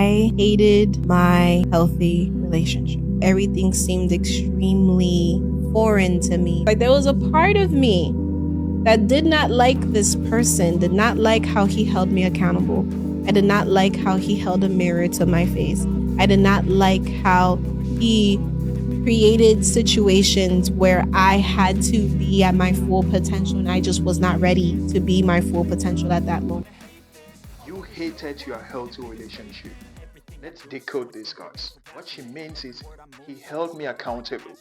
I hated my healthy relationship. Everything seemed extremely foreign to me. Like there was a part of me that did not like this person, did not like how he held me accountable. I did not like how he held a mirror to my face. I did not like how he created situations where I had to be at my full potential and I just was not ready to be my full potential at that moment. You hated your healthy relationship. Let's decode this, guys. What she means is he held me accountable.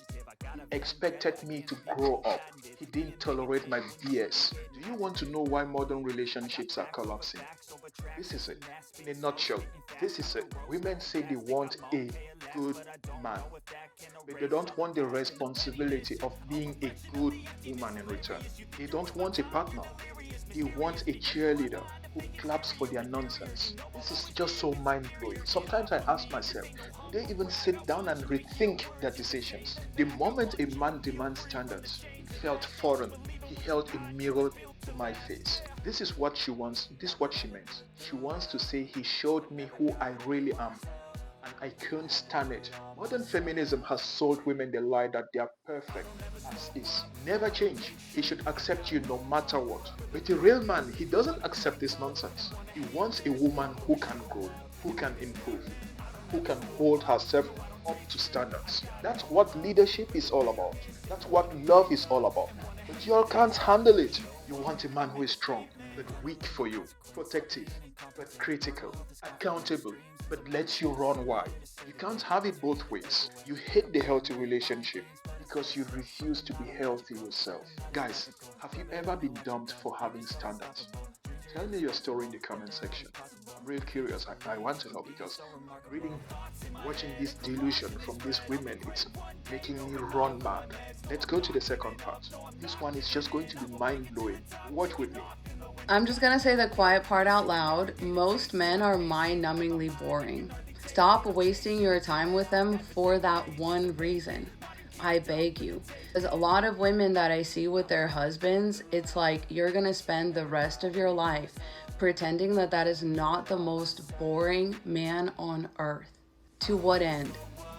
He expected me to grow up. He didn't tolerate my BS. Do you want to know why modern relationships are collapsing? This is it. In a nutshell, this is it. Women say they want a good man, but they don't want the responsibility of being a good woman in return. They don't want a partner. They want a cheerleader who claps for their nonsense. This is just so mind blowing. Sometimes I ask myself, do they even sit down and rethink their decisions? The moment a man demands standards, it felt foreign. He held a mirror to my face. This is what she wants, this is what she meant. She wants to say he showed me who I really am, and I couldn't stand it. Modern feminism has sold women the lie that they are perfect as is. Never change. He should accept you no matter what. But a real man, he doesn't accept this nonsense. He wants a woman who can grow, who can improve, who can hold herself up to standards. That's what leadership is all about. That's what love is all about. But y'all can't handle it. You want a man who is strong, but weak for you, protective, but critical, accountable, but lets you run wild. You can't have it both ways. You hate the healthy relationship because you refuse to be healthy yourself. Guys, have you ever been dumped for having standards? Tell me your story in the comment section. I'm real curious. I want to know because reading, watching this delusion from these women, it's making me run mad. Let's go to the second part. This one is just going to be mind blowing. Watch with me. I'm just gonna say the quiet part out loud. Most men are mind numbingly boring. Stop wasting your time with them for that one reason. I beg you. There's a lot of women that I see with their husbands, it's like you're gonna spend the rest of your life pretending that that is not the most boring man on earth. To what end?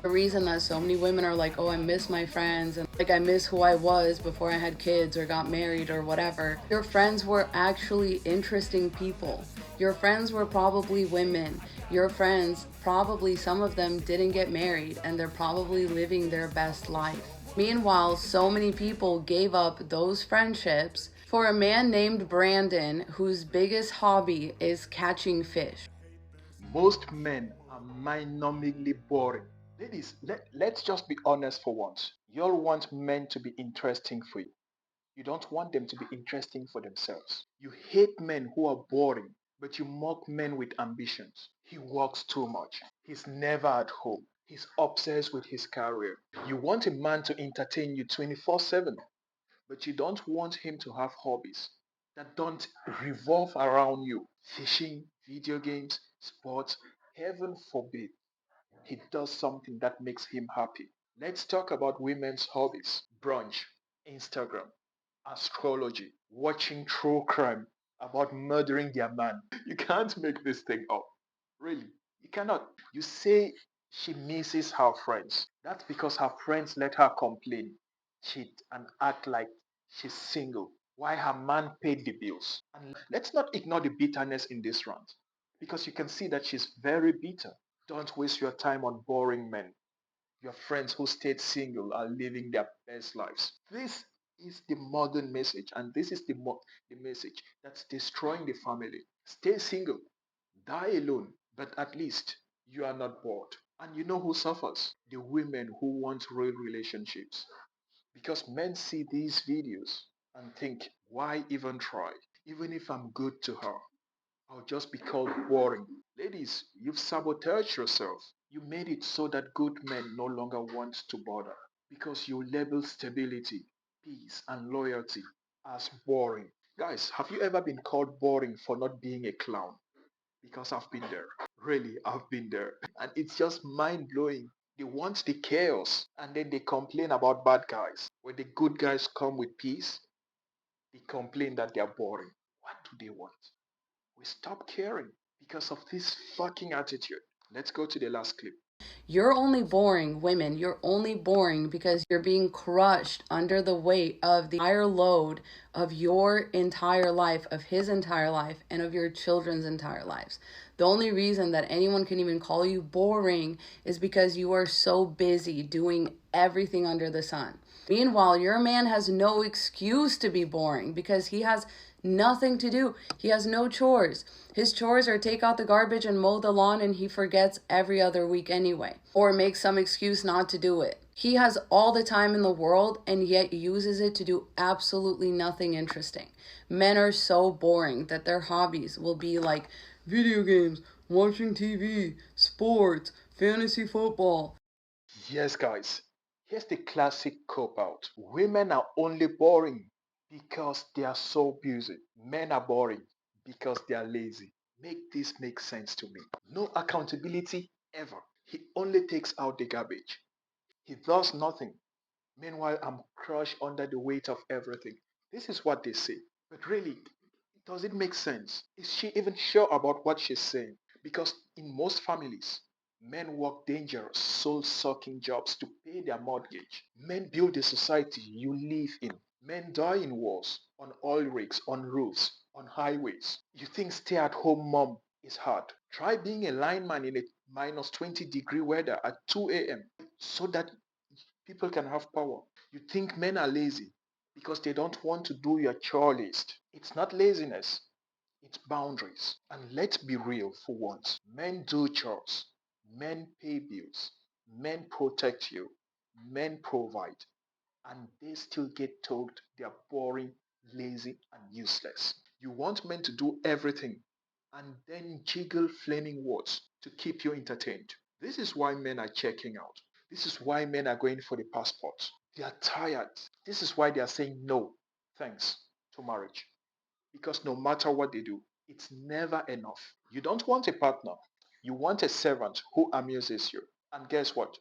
The reason that so many women are like, oh, I miss my friends and like I miss who I was before I had kids or got married or whatever. Your friends were actually interesting people. Your friends were probably women. Your friends, probably some of them didn't get married and they're probably living their best life. Meanwhile, so many people gave up those friendships for a man named Brandon whose biggest hobby is catching fish. Most men are mind-numbingly boring. Ladies, let's just be honest for once. You all want men to be interesting for you. You don't want them to be interesting for themselves. You hate men who are boring, but you mock men with ambitions. He works too much. He's never at home. He's obsessed with his career. You want a man to entertain you 24/7, but you don't want him to have hobbies that don't revolve around you. Fishing, video games, sports, heaven forbid he does something that makes him happy. Let's talk about women's hobbies: brunch, Instagram, astrology, watching true crime about murdering their man. You can't make this thing up. Really, you cannot. You say she misses her friends. That's because her friends let her complain, cheat, and act like she's single. Why her man paid the bills. And let's not ignore the bitterness in this rant, because you can see that she's very bitter. Don't waste your time on boring men. Your friends who stayed single are living their best lives. This is the modern message, and this is the message that's destroying the family. Stay single, die alone, but at least you are not bored. And you know who suffers? The women who want real relationships. Because men see these videos and think, why even try? Even if I'm good to her, I'll just be called boring. Ladies, you've sabotaged yourself. You made it so that good men no longer want to bother because you label stability, peace, and loyalty as boring. Guys, have you ever been called boring for not being a clown? Because I've been there. Really, I've been there. And it's just mind blowing. They want the chaos and then they complain about bad guys. When the good guys come with peace, they complain that they're boring. What do they want? We stop caring because of this fucking attitude. Let's go to the last clip. You're only boring, women. You're only boring because you're being crushed under the weight of the entire load of your entire life, of his entire life, and of your children's entire lives. The only reason that anyone can even call you boring is because you are so busy doing everything under the sun. Meanwhile, your man has no excuse to be boring because he has nothing to do. He has no chores. His chores are take out the garbage and mow the lawn, and he forgets every other week anyway, or makes some excuse not to do it. He has all the time in the world and yet uses it to do absolutely nothing interesting. Men are so boring that their hobbies will be like video games, watching TV, sports, fantasy football. Yes, guys, here's the classic cop out. Women are only boring because they are so busy. Men are boring because they are lazy. Make this make sense to me. No accountability ever. He only takes out the garbage. He does nothing. Meanwhile, I'm crushed under the weight of everything. This is what they say. But really, does it make sense? Is she even sure about what she's saying? Because in most families, men work dangerous, soul sucking jobs to pay their mortgage. Men build the society you live in. Men die in wars, on oil rigs, on roofs, on highways. You think stay at home mom is hard? Try being a lineman in a minus 20-degree weather at 2 a.m. so that people can have power. You think men are lazy because they don't want to do your chore list. It's not laziness, it's boundaries. And let's be real for once. Men do chores, men pay bills, men protect you, men provide, and they still get told they are boring, lazy, and useless. You want men to do everything and then jiggle flaming words to keep you entertained. This is why men are checking out. This is why men are going for the passport. They are tired. This is why they are saying no, thanks to marriage. Because no matter what they do, it's never enough. You don't want a partner. You want a servant who amuses you. And guess what?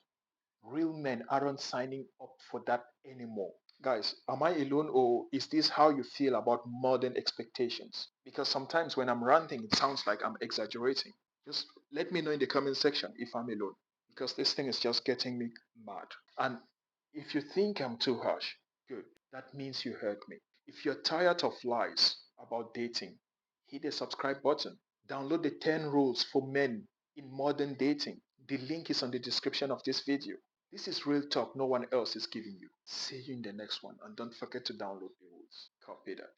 Real men aren't signing up for that anymore. Guys, am I alone or is this how you feel about modern expectations? Because sometimes when I'm ranting, it sounds like I'm exaggerating. Just let me know in the comment section if I'm alone. Because this thing is just getting me mad. And if you think I'm too harsh, good. That means you heard me. If you're tired of lies about dating, hit the subscribe button. Download the 10 rules for men in modern dating. The link is on the description of this video. This is real talk no one else is giving you. See you in the next one and don't forget to download the rules. Copy that.